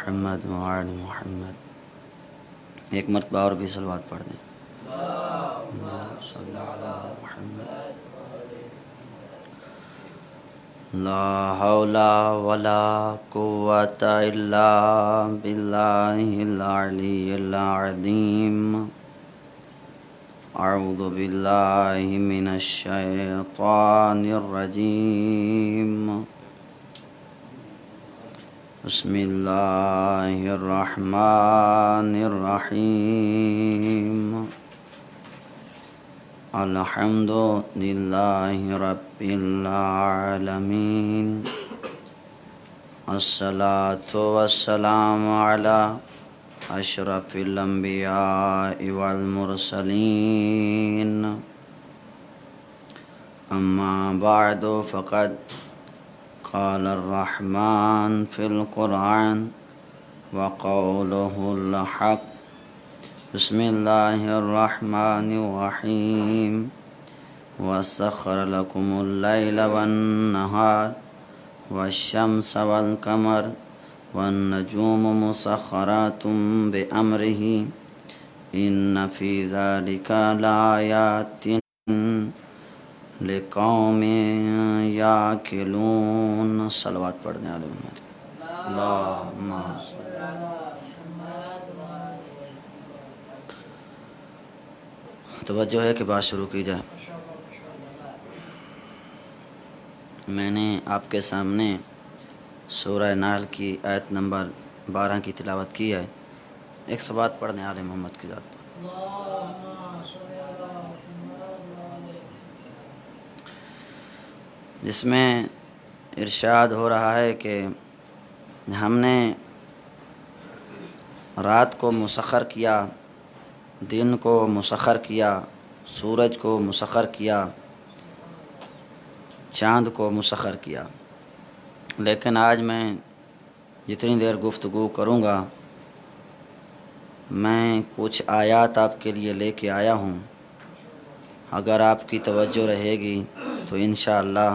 محمد وعلی محمد. ایک مرتبہ اور بھی صلوات پڑھ دیں. اللہم صلی علی محمد. لا حول ولا قوة الا باللہ العلی العظیم. اعوذ باللہ من الشیطان الرجیم. بسم اللہ الرحمن الرحیم. الحمد للہ رب العالمین. الصلاۃ والسلام علی اشرف الانبیاء والمرسلین. اما بعد فقد قال الرحمن فی القرآن وقوله الحق. بسم اللہ الرحمن الرحیم. وسخر لكم اللیل والنہار والشمس والقمر والنجوم مسخرات بأمره ان فی ذلک لآیات لقوم یاکلون. صلوات پڑھ دیں علی محمد. اللہم توجہ ہے کہ بات شروع کی جائے. میں نے آپ کے سامنے سورہ نحل کی آیت نمبر 12 کی تلاوت کی ہے. ایک صلوات پڑھ دیں آل محمد کی ذات پر. جس میں ارشاد ہو رہا ہے کہ ہم نے رات کو مسخر کیا، دن کو مسخر کیا، سورج کو مسخر کیا، چاند کو مسخر کیا. لیکن آج میں جتنی دیر گفتگو کروں گا میں کچھ آیات آپ کے لیے لے کے آیا ہوں. اگر آپ کی توجہ رہے گی تو انشاءاللہ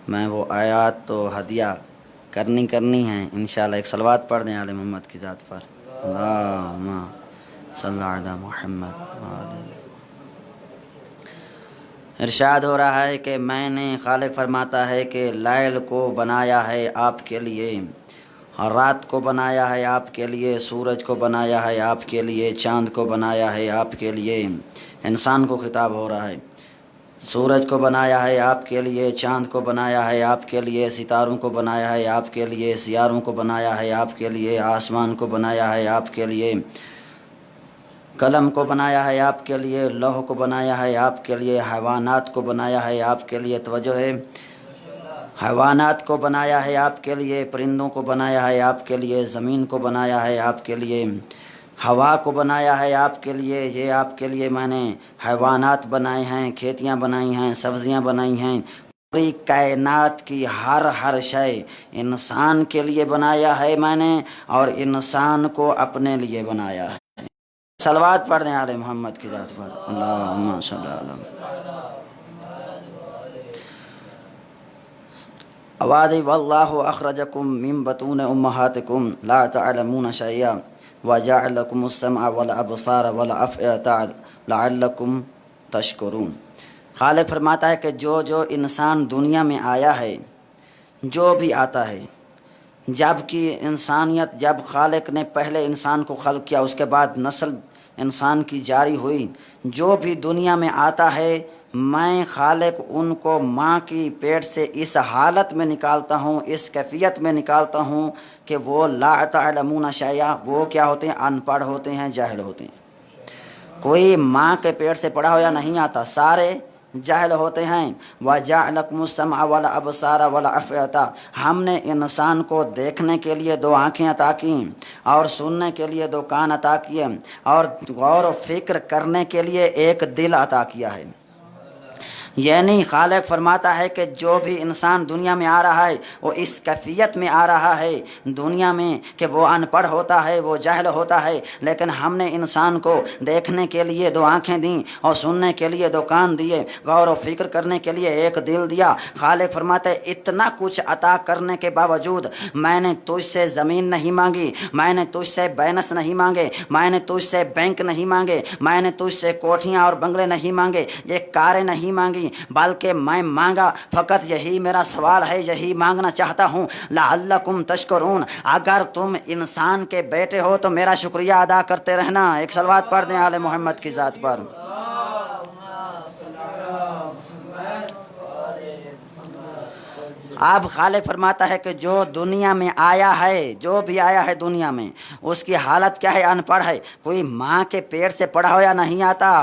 میں وہ آیات تو ہدیہ کرنی ہیں انشاءاللہ. ایک صلوات پڑھ دیں آل محمد کی ذات پر. اللہم صلی علی محمد. ارشاد ہو رہا ہے کہ میں نے، خالق فرماتا ہے کہ لیل کو بنایا ہے آپ کے لیے، رات کو بنایا ہے آپ کے لیے، سورج کو بنایا ہے آپ کے لیے، چاند کو بنایا ہے آپ کے لیے. انسان کو خطاب ہو رہا ہے. سورج کو بنایا ہے آپ کے لیے، چاند کو بنایا ہے آپ کے لیے، ستاروں کو بنایا ہے آپ کے لیے، سیاروں کو بنایا ہے آپ کے لیے، آسمان کو بنایا ہے آپ کے لیے، قلم کو بنایا ہے آپ کے لیے، لوح کو بنایا ہے آپ کے لیے، حیوانات کو بنایا ہے آپ کے لیے. توجہ ہے. حیوانات کو بنایا ہے آپ کے لیے، پرندوں کو بنایا ہے آپ کے لیے، زمین کو بنایا ہے آپ کے لیے، ہوا کو بنایا ہے آپ کے لیے. یہ آپ کے لیے میں نے حیوانات بنائے ہیں، کھیتیاں بنائی ہیں، سبزیاں بنائی ہیں. پوری کائنات کی ہر شے انسان کے لیے بنایا ہے میں نے، اور انسان کو اپنے لیے بنایا ہے. صلوات پڑھ دیں آل محمد کی ذات پر. اللہم صلی علی اوادی واللہ اخرجکم من بطون امہاتکم لا تعلمون شیئا وجعل لکم السمع والابصار والافئدۃ لعلکم تشکرون. خالق فرماتا ہے کہ جو انسان دنیا میں آیا ہے، جو بھی آتا ہے، جب کہ انسانیت، جب خالق نے پہلے انسان کو خلق کیا، اس کے بعد نسل انسان کی جاری ہوئی، جو بھی دنیا میں آتا ہے میں خالق ان کو ماں کی پیٹ سے اس حالت میں نکالتا ہوں، اس کیفیت میں نکالتا ہوں کہ وہ لا تعلمون شیئا، وہ کیا ہوتے ہیں؟ ان پڑھ ہوتے ہیں، جاہل ہوتے ہیں. کوئی ماں کے پیٹ سے پڑھا ہوا نہیں آتا، سارے جاہل ہوتے ہیں. وَجَعَلَكُمُ السَّمْعَ وَالْأَبْصَارَ وَالْأَفْئِدَةَ. ہم نے انسان کو دیکھنے کے لیے 2 آنکھیں عطا کیں، اور سننے کے لیے 2 کان عطا کیے، اور غور و فکر کرنے کے لیے 1 دل عطا کیا ہے. یعنی خالق فرماتا ہے کہ جو بھی انسان دنیا میں آ رہا ہے وہ اس کیفیت میں آ رہا ہے دنیا میں کہ وہ ان پڑھ ہوتا ہے، وہ جاہل ہوتا ہے، لیکن ہم نے انسان کو دیکھنے کے لیے دو آنکھیں دیں اور سننے کے لیے دو کان دیے، غور و فکر کرنے کے لیے ایک دل دیا۔ خالق فرماتا ہے اتنا کچھ عطا کرنے کے باوجود میں نے تجھ سے زمین نہیں مانگی، میں نے تجھ سے بینس نہیں مانگے، میں نے تجھ سے بینک نہیں مانگے، میں نے تجھ سے کوٹھیاں اور بنگلے نہیں مانگے، یہ کاریں نہیں مانگی، بلکہ میں مانگا فقط یہی میرا سوال ہے، یہی مانگنا چاہتا ہوں، لعلکم تشکرون، اگر تم انسان کے بیٹے ہو تو میرا شکریہ ادا کرتے رہنا۔ ایک صلوات پڑھ دیں آل محمد کی ذات پر۔ اب خالق فرماتا ہے کہ جو دنیا میں آیا ہے، جو بھی آیا ہے دنیا میں، اس کی حالت کیا ہے؟ ان پڑھ ہے۔ کوئی ماں کے پیٹ سے پڑھا ہوا نہیں آتا،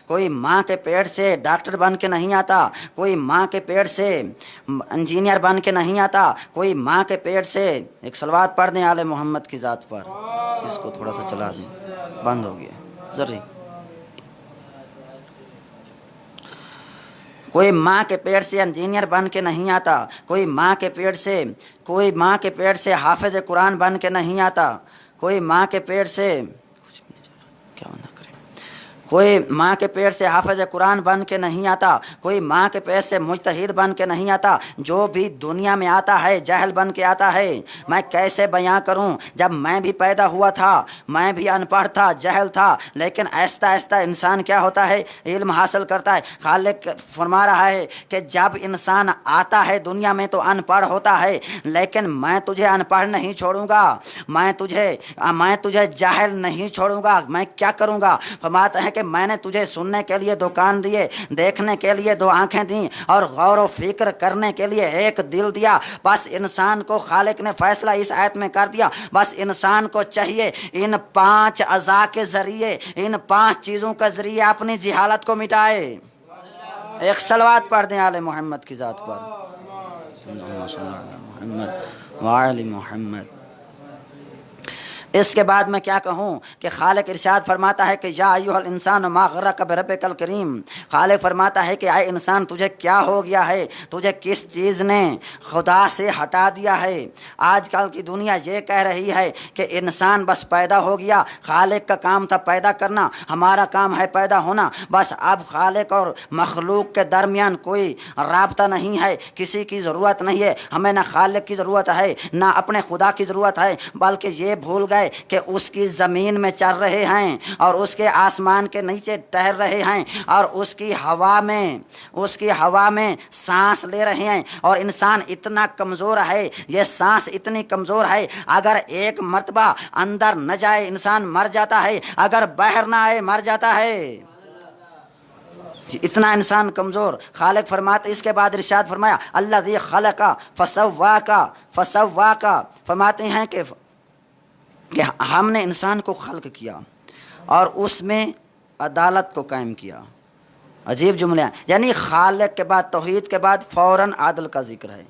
کوئی ماں کے پیٹ سے ڈاکٹر بن کے نہیں آتا، کوئی ماں کے پیٹ سے انجینئر بن کے نہیں آتا، کوئی ماں کے پیٹ سے، ایک صلوات پڑھ دیں آل محمد کی ذات پر۔ اس کو تھوڑا سا چلا دیں، بند ہو گیا ذرا۔ کوئی ماں کے پیٹ سے انجینئر بن کے نہیں آتا، کوئی ماں کے پیٹ سے حافظ قرآن بن کے نہیں آتا، کوئی ماں کے پیٹ سے کوئی ماں کے پیٹ سے حافظ قرآن بن کے نہیں آتا، کوئی ماں کے پیٹ سے مجتہد بن کے نہیں آتا۔ جو بھی دنیا میں آتا ہے جاہل بن کے آتا ہے۔ میں کیسے بیان کروں؟ جب میں بھی پیدا ہوا تھا میں بھی ان پڑھ تھا، جاہل تھا، لیکن آہستہ آہستہ انسان کیا ہوتا ہے؟ علم حاصل کرتا ہے۔ خالق فرما رہا ہے کہ جب انسان آتا ہے دنیا میں تو ان پڑھ ہوتا ہے، لیکن میں تجھے ان پڑھ نہیں چھوڑوں گا، میں تجھے جاہل نہیں چھوڑوں گا۔ میں کیا کروں گا؟ فرماتا ہے کہ میں نے تجھے سننے کے لیے دو کان دیے، دیکھنے کے لیے دو آنکھیں دیں، اور غور و فکر کرنے کے لیے ایک دل دیا۔ بس انسان کو خالق نے فیصلہ اس آیت میں کر دیا، بس انسان کو چاہیے ان 5 اعضاء کے ذریعے، ان 5 چیزوں کے ذریعے اپنی جہالت کو مٹائے۔ ایک صلوات پڑھ دیں آل محمد کی ذات پر۔ محمد وآل محمد۔ اس کے بعد میں کیا کہوں کہ خالق ارشاد فرماتا ہے کہ یا ایھا الانسان ما غرک بربک الکریم۔ خالق فرماتا ہے کہ اے انسان تجھے کیا ہو گیا ہے، تجھے کس چیز نے خدا سے ہٹا دیا ہے؟ آج کل کی دنیا یہ کہہ رہی ہے کہ انسان بس پیدا ہو گیا، خالق کا کام تھا پیدا کرنا، ہمارا کام ہے پیدا ہونا، بس اب خالق اور مخلوق کے درمیان کوئی رابطہ نہیں ہے، کسی کی ضرورت نہیں ہے، ہمیں نہ خالق کی ضرورت ہے نہ اپنے خدا کی ضرورت ہے، بلکہ یہ بھول گئے کہ اس کی زمین میں چل رہے ہیں اور اس کے آسمان کے نیچے ٹہل رہے ہیں اور اس کی ہوا میں سانس لے رہے ہیں، اور انسان اتنا کمزور ہے، یہ سانس اتنی کمزور ہے، اگر ایک مرتبہ اندر نہ جائے انسان مر جاتا ہے، اگر باہر نہ آئے مر جاتا ہے، اتنا انسان کمزور۔ خالق فرماتے، اس کے بعد ارشاد فرمایا الذی خلق فسواک، فرماتے ہیں کہ ہم نے انسان کو خلق کیا اور اس میں عدالت کو قائم کیا۔ عجیب جملے ہیں، یعنی خالق کے بعد، توحید کے بعد فوراً عدل کا ذکر ہے،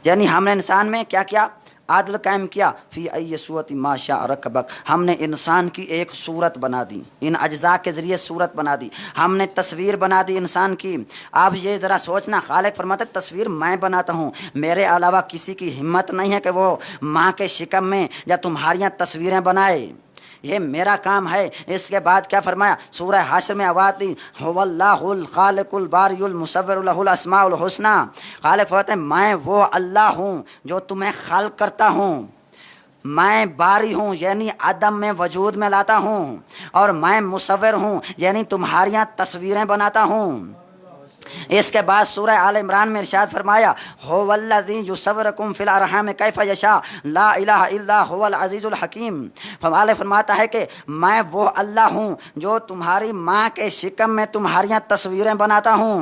یعنی ہم نے انسان میں کیا کیا؟ عدل قائم کیا۔ فی ای صورت ما شاء رکبک، ہم نے انسان کی ایک صورت بنا دی، ان اجزاء کے ذریعے صورت بنا دی، ہم نے تصویر بنا دی انسان کی۔ اب یہ ذرا سوچنا، خالق فرماتے تصویر میں بناتا ہوں، میرے علاوہ کسی کی ہمت نہیں ہے کہ وہ ماں کے شکم میں یا تمہاریاں تصویریں بنائے، یہ میرا کام ہے۔ اس کے بعد کیا فرمایا؟ سورہ حشر میں آواز دی، هو اللہ الخالق الباری المصور له الاسماء الحسنی۔ خالق فرماتے ہیں میں وہ اللہ ہوں جو تمہیں خلق کرتا ہوں، میں باری ہوں یعنی عدم میں وجود میں لاتا ہوں، اور میں مصور ہوں یعنی تمہاریاں تصویریں بناتا ہوں۔ اس کے بعد سورہ آل عمران میں ارشاد فرمایا هو الذی یصورکم فی الارحام کیف یشاء لا الہ الا هو العزیز الحکیم۔ فرماتا ہے کہ میں وہ اللہ ہوں جو تمہاری ماں کے شکم میں تمہاریاں تصویریں بناتا ہوں،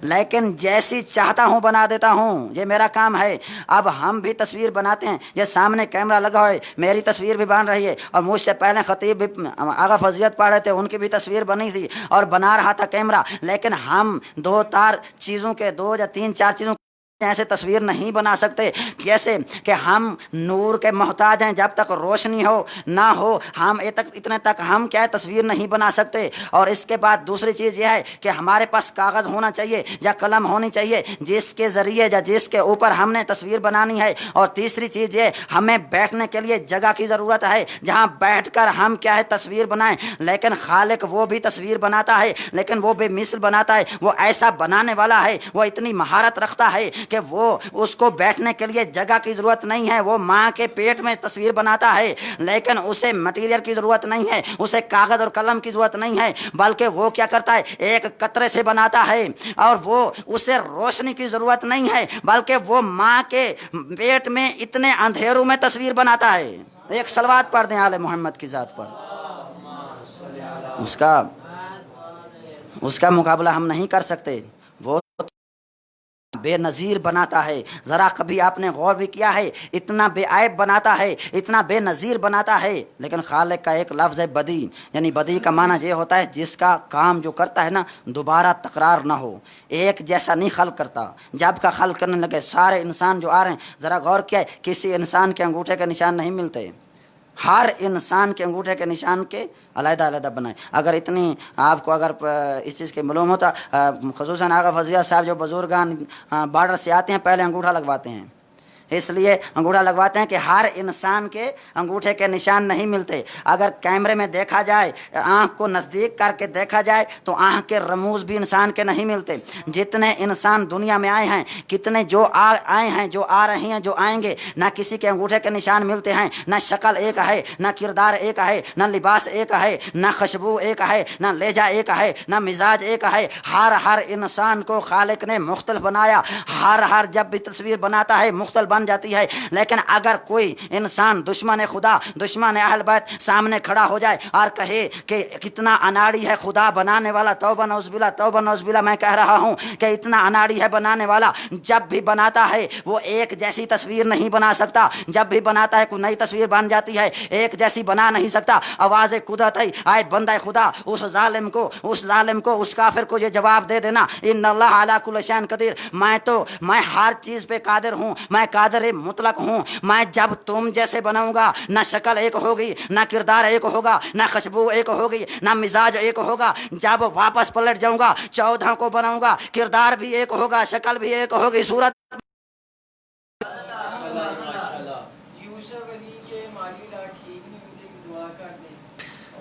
لیکن جیسی چاہتا ہوں بنا دیتا ہوں، یہ میرا کام ہے۔ اب ہم بھی تصویر بناتے ہیں، یہ سامنے کیمرہ لگا ہے، میری تصویر بھی بن رہی ہے، اور مجھ سے پہلے خطیب بھی آغا فضیلت پڑھ رہے تھے، ان کی بھی تصویر بنی تھی اور بنا رہا تھا کیمرہ، لیکن ہم دو یا تین چار چیزوں ऐसे तस्वीर नहीं बना सकते जैसे कि हम नूर के मोहताज हैं, जब तक रोशनी हो ना हो हम इतने तक हम क्या है तस्वीर नहीं बना सकते। और इसके बाद दूसरी चीज़ यह है कि हमारे पास कागज़ होना चाहिए या कलम होनी चाहिए जिसके ज़रिए या जिसके ऊपर हमने तस्वीर बनानी है। और तीसरी चीज़ ये हमें बैठने के लिए जगह की ज़रूरत है जहाँ बैठकर हम क्या है तस्वीर बनाएं। लेकिन खालिक वो भी तस्वीर बनाता है, लेकिन वो बेमिसल बनाता है, वो ऐसा बनाने वाला है, वो इतनी महारत रखता है कि वो उसको बैठने के लिए जगह की ज़रूरत नहीं है। वो माँ के पेट में तस्वीर बनाता है, लेकिन उसे मटीरियल की ज़रूरत नहीं है, उसे कागज़ और कलम की ज़रूरत नहीं है, बल्कि वो क्या करता है एक कतरे से बनाता है। और वो उसे रोशनी की ज़रूरत नहीं है, बल्कि वो माँ के पेट में इतने अंधेरों में तस्वीर बनाता है। एक सलवात पढ़ दें आले मोहम्मद की ज़ात पर, उसका मुकाबला हम नहीं कर सकते। वो बेनज़ीर बनाता है। ज़रा कभी आपने गौर भी किया है, इतना बेआइब बनाता है, इतना बेनज़ीर बनाता है। लेकिन खालिक का एक लफ्ज़ है बदी, यानी बदी का माना ये होता है जिसका काम जो करता है ना दोबारा तकरार ना हो, एक जैसा नहीं खल्क करता। जब का खल्क करने लगे सारे इंसान जो आ रहे हैं, ज़रा गौर किया है किसी इंसान के अंगूठे के निशान नहीं मिलते, हर इंसान के अंगूठे के निशान के अलग-अलग बनाए। अगर इतनी आपको अगर इस चीज़ के मालूम होता, ख़ुसूसन आगा फज़िया साहब जो बुज़ुर्गान बॉर्डर से आते हैं पहले अंगूठा लगवाते हैं, इसलिए अंगूठा लगवाते हैं कि हर इंसान के अंगूठे के निशान नहीं मिलते। अगर कैमरे में देखा जाए, आँख को नज़दीक करके देखा जाए तो आँख के रमूज़ भी इंसान के नहीं मिलते। जितने इंसान दुनिया में आए हैं, कितने जो आए हैं, जो आ रहे हैं, जो आएंगे, ना किसी के अंगूठे के निशान मिलते हैं। ना शक्ल एक है, ना किरदार एक है, ना लिबास एक है, ना खुशबू एक है, ना लहजा एक है, ना मिजाज एक है। हर इंसान को खालिक ने मुख्तलिफ बनाया। हर जब भी तस्वीर बनाता है मुख्तलिफ जाती है। लेकिन अगर कोई इंसान दुश्मन खुदा, दुश्मन अहल बैत सामने खड़ा हो जाए और कहे कि कितना अनाड़ी है खुदा बनाने वाला, तौबा नौज़बिल्ला, मैं कह रहा हूँ कि इतना अनाड़ी है बनाने वाला। जब भी बनाता है वो एक जैसी तस्वीर नहीं बना सकता। जब भी बनाता है कोई नई तस्वीर बन जाती है, एक जैसी बना नहीं सकता। आवाज़ कुदरत है, आए बंदा खुदा उस जालिम को उस काफिर को ये जवाब दे देना, इन्नल्लाह अला कुल्लि शैइन कदीर, मैं हर चीज़ पे कादिर हूँ, मैं कादिर मुतलक हूँ। मैं जब तुम जैसे बनाऊंगा, ना शक्ल एक होगी, ना किरदार एक होगा, ना खुशबू एक होगी, ना मिजाज एक होगा। जब वापस पलट जाऊंगा 14 को बनाऊंगा, किरदार भी एक होगा, शक्ल भी एक होगी, सूरत। यूसुफ अली के माली हालात ठीक नहीं, उनके लिए दुआ कर दें।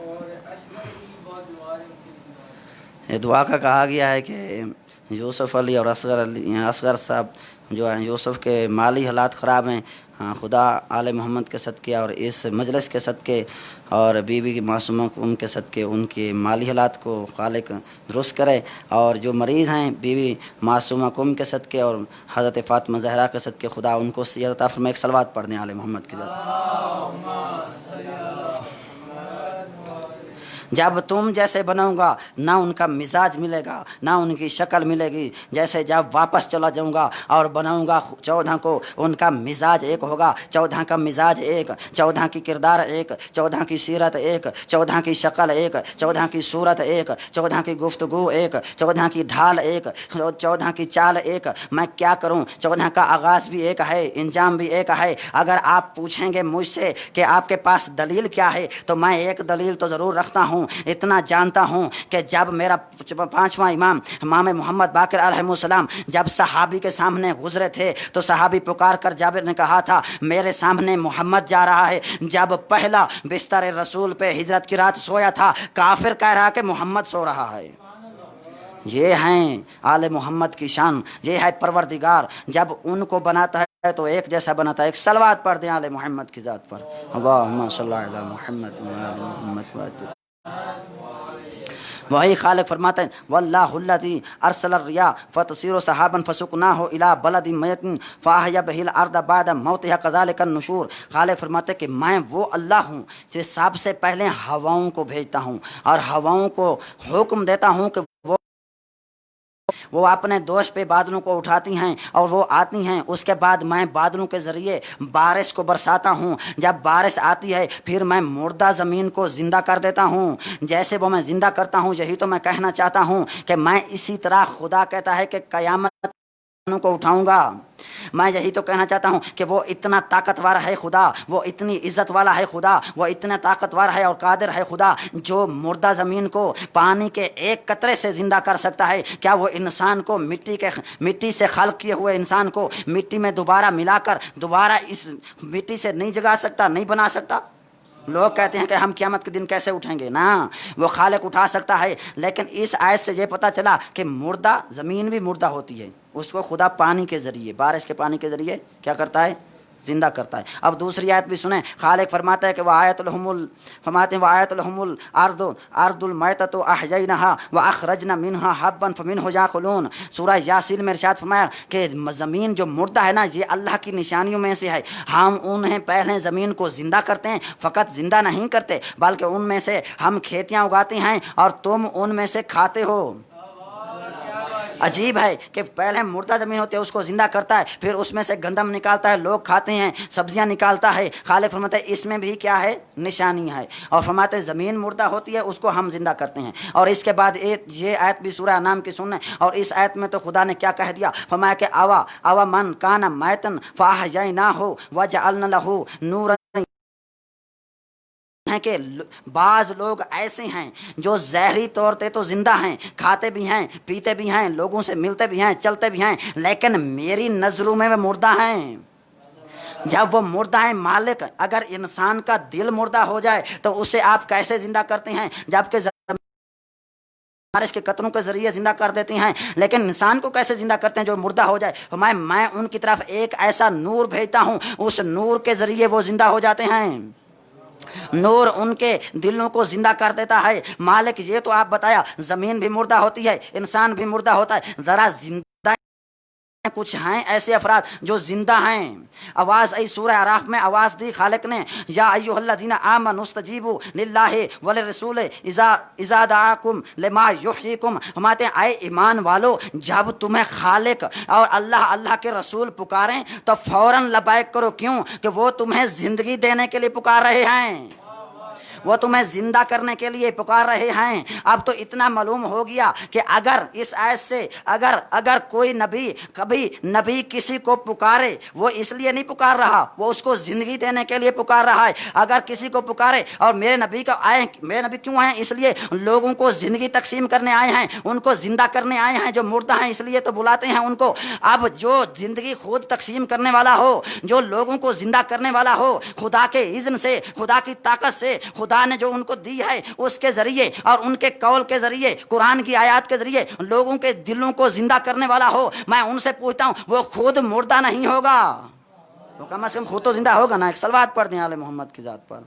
और असगर अली बहुत बीमार है, उनके लिए दुआ करें। ये दुआ का कहा गया है कि यूसुफ अली और असगर साहब जो हैं, यूसुफ के माली हालात ख़राब हैं। हाँ, खुदा आले मोहम्मद के सदक़े और इस मजलिस के सदक़े और बीवी की मासूमा उनके सदक़े उनके माली हालात को खालिक दुरुस्त करे। और जो मरीज़ हैं बीवी मासूमा कुम के सदक़े और हज़रत फ़ातिमा ज़हरा के सदक़े खुदा उनको सेहत अता फरमाए। एक सलवात पढ़ दें आले मोहम्मद की ज़ात। जब तुम जैसे बनाऊंगा ना उनका मिजाज मिलेगा, ना उनकी शक्ल मिलेगी। जैसे जब वापस चला जाऊंगा और बनाऊंगा 14 को, उनका मिजाज एक होगा, 14 का मिजाज एक, 14 की किरदार एक, 14 की सीरत एक, 14 की शक्ल एक, 14 की सूरत एक, 14 की गुफ्तगू एक, 14 की ढाल एक, 14 की चाल एक। मैं क्या करूं, 14 का आगाज़ भी एक है, इंजाम भी एक है। अगर आप पूछेंगे मुझसे कि आपके पास दलील क्या है, तो मैं एक दलील तो ज़रूर रखता हूँ। इतना जानता हूँ कि जब मेरा 5वां इमाम मोहम्मद बाक़िर अलैहिस्सलाम जब सहाबी के सामने गुजरे थे तो सहाबी पुकार कर जाबिर ने कहा था, मेरे सामने मोहम्मद जा रहा है। जब पहला बिस्तर रसूल पे हिजरत की रात सोया था, काफिर कह रहा कि मोहम्मद सो रहा है। ये हैं आले मोहम्मद की शान, ये है परवरदिगार। जब उनको बनाता है तो एक जैसा बनाता है। एक सलवात पढ़ दें आले मोहम्मद की ज़ात पर, अल्लाहुम्मा सल्ली अला मुहम्मद व आले मोहम्मद। वही खालिक फरमाते हैं, वल्लाहुल्लज़ी अरसल रिया फतसीरु सहाबन फसुकनाहु इला बलदिन मयतिन फाहया बिहिल अर्द बाद मौतिहा कज़ालिका नुशूर। खालिक फरमाते हैं कि मैं वो अल्लाह हूँ जो सबसे पहले हवाओं को भेजता हूँ और हवाओं को हुक्म देता हूँ कि वो अपने दोष पे बादलों को उठाती हैं और वो आती हैं। उसके बाद मैं बादलों के ज़रिए बारिश को बरसाता हूँ। जब बारिश आती है फिर मैं मुर्दा ज़मीन को ज़िंदा कर देता हूँ। जैसे वो मैं ज़िंदा करता हूँ, यही तो मैं कहना चाहता हूँ कि मैं इसी तरह खुदा कहता है कि क़यामत को उठाऊंगा। मैं यही तो कहना चाहता हूँ कि वो इतना ताकतवर है खुदा, वो इतनी इज्जत वाला है खुदा, वो इतना ताकतवर है और कादिर है खुदा, जो मुर्दा ज़मीन को पानी के एक कतरे से ज़िंदा कर सकता है। क्या वो इंसान को मिट्टी से खल्क किए हुए इंसान को मिट्टी में दोबारा मिलाकर दोबारा इस मिट्टी से नहीं जगा सकता, नहीं बना सकता? लोग कहते हैं कि हम क़यामत के दिन कैसे उठेंगे, ना वो खालिक उठा सकता है। लेकिन इस आयत से ये पता चला कि मुर्दा ज़मीन भी मुर्दा होती है, उसको खुदा पानी के ज़रिए, बारिश के पानी के ज़रिए क्या करता है, ज़िंदा करता है। अब दूसरी आयत भी सुने, खालिक फरमाता है कि वह आयतुल फरमाते हैं वह आयतुल अर्दुल मैततु अहयैनाहा व अखरजना मिनहा हब्बन फमिनहु याकुलून। सूरह यासीन में इरशाद फरमाया कि ज़मीन जो मुर्दा है ना, ये अल्लाह की निशानियों में से है। हम उन्हें पहले ज़मीन को ज़िंदा करते हैं, फ़कत ज़िंदा नहीं करते बल्कि उनमें से हम खेतियाँ उगाते हैं और तुम उनमें से खाते हो। अजीब है कि पहले मुर्दा ज़मीन होती है उसको ज़िंदा करता है, फिर उसमें से गंदम निकालता है, लोग खाते हैं, सब्जियां निकालता है। खालिक फरमाते हैं इसमें भी क्या है, निशानी है। और फरमाते हैं ज़मीन मुर्दा होती है, उसको हम ज़िंदा करते हैं। और इसके बाद ये आयत भी सूरह अनाम की सुनने, और इस आयत में तो खुदा ने क्या कह दिया, फरमाया कि अवा मन काना मैतन फ़अहयैनाहु वजअलना लहू नूरन हैं कि बाज़ लोग ऐसे हैं जो ज़हरी तौर पे तो ज़िंदा हैं, खाते भी हैं, पीते भी हैं, लोगों से मिलते भी हैं, चलते भी हैं, लेकिन मेरी नज़रों में वे मुर्दा हैं। जब वो मुर्दा है, मालिक अगर इंसान का दिल मुर्दा हो जाए तो उसे आप कैसे ज़िंदा करते हैं, जबकि बारिश के कतरों के ज़रिए ज़िंदा कर देती हैं, लेकिन इंसान को कैसे ज़िंदा करते हैं जो मुर्दा हो जाए। मैं उनकी तरफ एक ऐसा नूर भेजता हूँ, उस नूर के ज़रिए वो ज़िंदा हो जाते हैं। नूर उनके दिलों को जिंदा कर देता है। मालिक ये तो आप बताया ज़मीन भी मुर्दा होती है, इंसान भी मुर्दा होता है, ज़रा जिंदा कुछ हैं ऐसे अफराद जो जिंदा हैं। आवाज़ आई सूरह आराफ में आवाज़ दी खालिक ने, या अय्युहल्लज़ीना आमनुस्तजीबू लिल्लाहि व लिर्रसूल इज़ा दआकुम लिमा युहयीकुम। हमारे आए ईमान वालो, जब तुम्हें खालिक और अल्लाह के रसूल पुकारें तो फ़ौरन लबैक करो। क्यों? कि वो तुम्हें ज़िंदगी देने के लिए पुकार रहे हैं, वो तुम्हें जिंदा करने के लिए पुकार रहे हैं। अब तो इतना मालूम हो गया कि अगर इस आयत से अगर कोई नबी कभी नबी किसी को पुकारे, वो इसलिए नहीं पुकार रहा, वो उसको जिंदगी देने के लिए पुकार रहा है। अगर किसी को पुकारे और मेरे नबी क्यों आए? इसलिए लोगों को जिंदगी तकसीम करने आए हैं, उनको जिंदा करने आए हैं। जो मुर्दा हैं इसलिए तो बुलाते हैं उनको। अब जो जिंदगी खुद तकसीम करने वाला हो, जो लोगों को जिंदा करने वाला हो, खुदा के इज़्न से, खुदा की ताकत से, खुदा ने जो उनको दी है उसके जरिए और उनके कौल के जरिए, कुरान की आयत के जरिए लोगों के दिलों को जिंदा करने वाला हो, मैं उनसे पूछता हूं वो खुद मुर्दा नहीं होगा तो कम से कम खुद तो जिंदा होगा ना। एक सलवात पढ़ दें आले मोहम्मद की जात पर।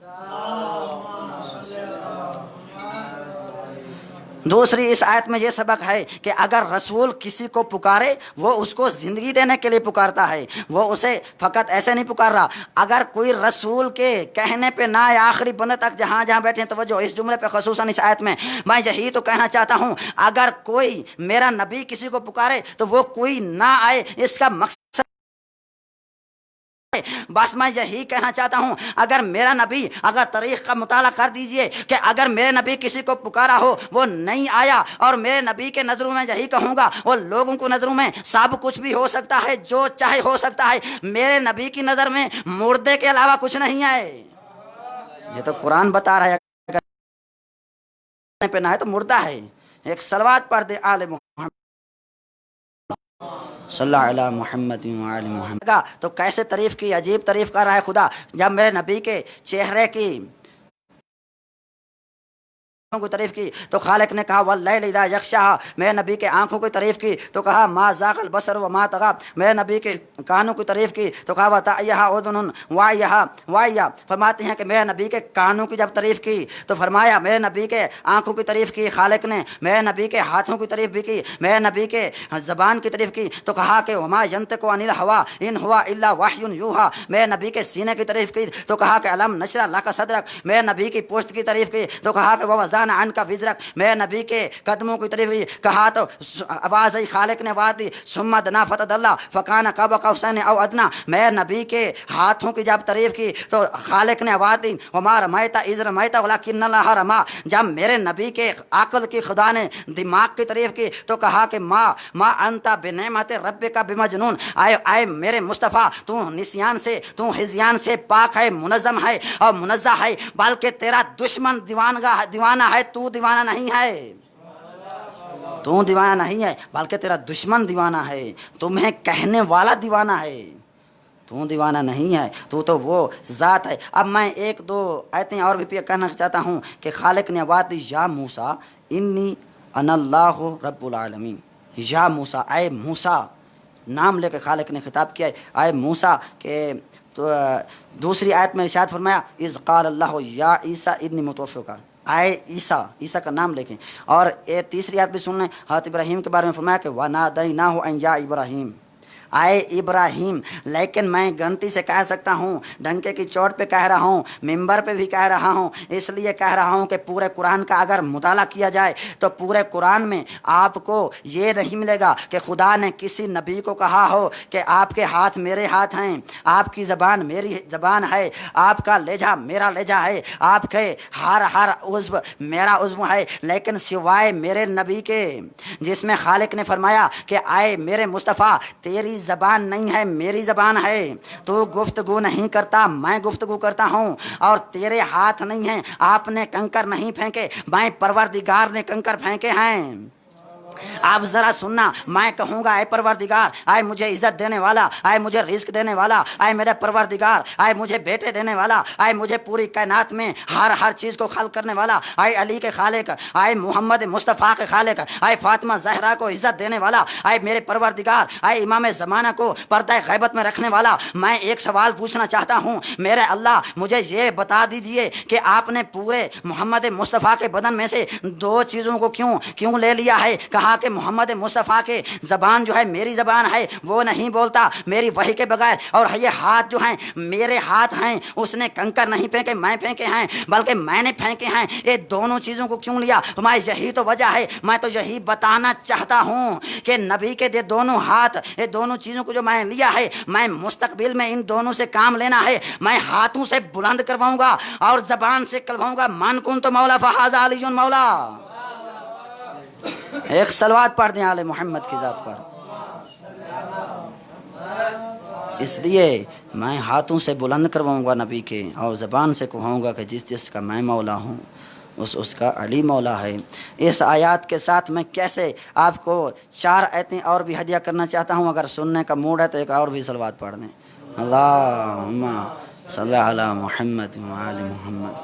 दूसरी इस आयत में यह सबक है कि अगर रसूल किसी को पुकारे, वो उसको ज़िंदगी देने के लिए पुकारता है, वो उसे फ़कत ऐसे नहीं पुकार रहा। अगर कोई रसूल के कहने पे ना आए, आखिरी बंदे तक जहाँ जहाँ बैठे हैं, तो जो इस जुमले पे ख़ुसूसन इस आयत में मैं यही तो कहना चाहता हूँ, अगर कोई मेरा नबी किसी को पुकारे तो वो कोई ना आए, इसका मकसद बस मैं यही कहना चाहता हूं, अगर मेरा नबी, अगर तारीख का मुताला कर दीजिए कि अगर मेरे नबी किसी को पुकारा हो, वो नहीं आया, और मेरे नबी के नज़रों में यही कहूँगा, वो लोगों को नज़रों में सब कुछ भी हो सकता है, जो चाहे हो सकता है, मेरे नबी की नज़र में मुर्दे के अलावा कुछ नहीं है। ये तो कुरान बता रहा है, अगर पे ना है तो मुर्दा है। एक सलवात पढ़ दे आले मोहम्मद सल्लल्लाहु अलैहि मुहम्मद व आले मुहम्मद का। तो कैसे तारीफ़ की, अजीब तारीफ़ कर रहा है खुदा। जब मेरे नबी के चेहरे की को तारीफ़ की तो खालिक ने कहा वल्लैल इज़ा यग़शा, मेरे नबी के आँखों की तारीफ़ की तो कहा मा ज़ाग़ल बसर व मा तग़ा, मेरे नबी के कानों की तारीफ़ की तो कहा वतअय्यहा उज़ुनुन वाया। फरमाते हैं कि मेरे नबी के कानों की जब तारीफ़ की तो फरमाया, मेरे नबी के आँखों की तारीफ़ की खालिक ने, मेरे नबी के हाथों की तारीफ़ भी की, मेरे नबी के ज़बान की तारीफ़ की तो कहा कि वमा यंतिक़ु अनिल हवा इन हुवा इल्ला वह्युन यूहा। मेरे नबी के सीने की तारीफ़ की तो कहा कि अलम नशरह लका सदरक। मेरे नबी की पोस्ट की तारीफ़ की तो कहा कि वह वदाना अनका विज़रक, मेरे नबी के कदमों की तरफ कहा तो आवाज़ आई खालिक ने आवाज़ दी, सुम्मा दना फतदल्ला फ़काना कब कौसैन औ अदना, मेरे नबी के हाथों की जब तारीफ़ की तो खालिक ने आवाज़ दी, वमा रमैता इज़ रमैता वलाकिन्नल्लाह रमा। जब मेरे नबी के अक्ल की खुदा ने दिमाग की तारीफ़ की तो कहा कि माँ अंता बिनेमत रब्बिका बिमजनून, आए मेरे मुस्तफ़ा तू निस्यान से, तू हिज़यान से पाक है, मुनज़्ज़म है और मुनज़्ज़ह है, बल्कि तेरा दुश्मन दीवाना है, तू दीवाना नहीं है। तू दीवाना नहीं है बल्कि तेरा दुश्मन दीवाना है, तुम्हें कहने वाला दीवाना है, तू दीवाना नहीं है, तू तो वो ज़ात है। अब मैं एक दो आयतें और भी कहना चाहता हूँ कि खालिक ने आवाज़ दी, या मूसा इन्नी अनल्लाहु रब्बुल आलमीन, या मूसा, आए मूसा, नाम लेकर खालिक ने खिताब किया, आए मूसा के। तो दूसरी आयत में इरशाद फरमाया, इज़ क़ाल अल्लाहु या ईसा इन्नी मुतवफ़्फ़िका, आए ईसा का नाम लेके। और ये तीसरी आयत भी सुन लें, हज़रत इब्राहीम के बारे में फरमाया कि वनादैनाहु अन या इब्राहीम, आए इब्राहीम। लेकिन मैं गलती से कह सकता हूँ, डंके की चोट पे कह रहा हूँ, मिंबर पे भी कह रहा हूँ, इसलिए कह रहा हूँ कि पूरे कुरान का अगर मुताला किया जाए तो पूरे कुरान में आपको ये नहीं मिलेगा कि खुदा ने किसी नबी को कहा हो कि आपके हाथ मेरे हाथ हैं, आपकी ज़बान मेरी ज़बान है, आपका लहजा मेरा लहजा है, आपके हर उज़्व मेरा उज़्व है, लेकिन सिवाय मेरे नबी के, जिसमें खालिक ने फरमाया कि आए मेरे मुस्तफ़ा तेरी ज़बान नहीं है मेरी ज़बान है, तू गुफ्तगू नहीं करता मैं गुफ्तगू करता हूँ, और तेरे हाथ नहीं हैं, आपने कंकर नहीं फेंके, मैं परवरदिगार ने कंकर फेंके हैं। आप ज़रा सुनना, मैं कहूँगा आए परवरदिगार, आए मुझे इज़्ज़त देने वाला, आए मुझे रिस्क देने वाला, आए मेरे परवरदिगार, आए मुझे बेटे देने वाला, आए मुझे पूरी कायनात में हर चीज़ को खल्क़ करने वाला, आए अली के खालिक, आए मोहम्मद मुस्तफ़ा के खालिक, आए फातिमा ज़हरा को इज़्ज़त देने वाला, आए मेरे परवरदिगार, आए इमाम ज़माना को पर्दा ग़ैबत में रखने वाला। मैं एक सवाल पूछना चाहता हूँ, मेरे अल्लाह मुझे ये बता दीजिए कि आपने पूरे मोहम्मद मुस्तफ़ा के बदन में से दो चीज़ों को क्यों ले लिया है? कहा कि मोहम्मद मुस्तफ़ा के ज़बान जो है मेरी ज़बान है, वो नहीं बोलता मेरी वही के बगैर, और ये हाथ जो हैं मेरे हाथ हैं, उसने कंकर नहीं फेंके मैं फेंके हैं, बल्कि मैंने फेंके हैं। ये दोनों चीज़ों को क्यों लिया? मैं यही तो वजह है, मैं तो यही बताना चाहता हूँ कि नबी के ये दोनों हाथ, ये दोनों चीज़ों को जो मैं लिया है, मैं मुस्तकबिल में इन दोनों से काम लेना है। मैं हाथों से बुलंद करवाऊँगा और ज़बान से करवाऊँगा, मान कुन तो मौला फ़हाज़ा अलीयुन मौला। एक सलवात पढ़ दें आले मोहम्मद की ज़ात पर। इसलिए मैं हाथों से बुलंद करवाऊँगा नबी के, और ज़बान से कहूँगा कि जिसका मैं मौला हूँ उसका अली मौला है। इस आयत के साथ मैं कैसे आपको 4 आयतें और भी हदिया करना चाहता हूँ, अगर सुनने का मूड है तो एक और भी सलवात पढ़ दें। अल्लाहुम्मा सल्ली अला मुहम्मद व आले मुहम्मद।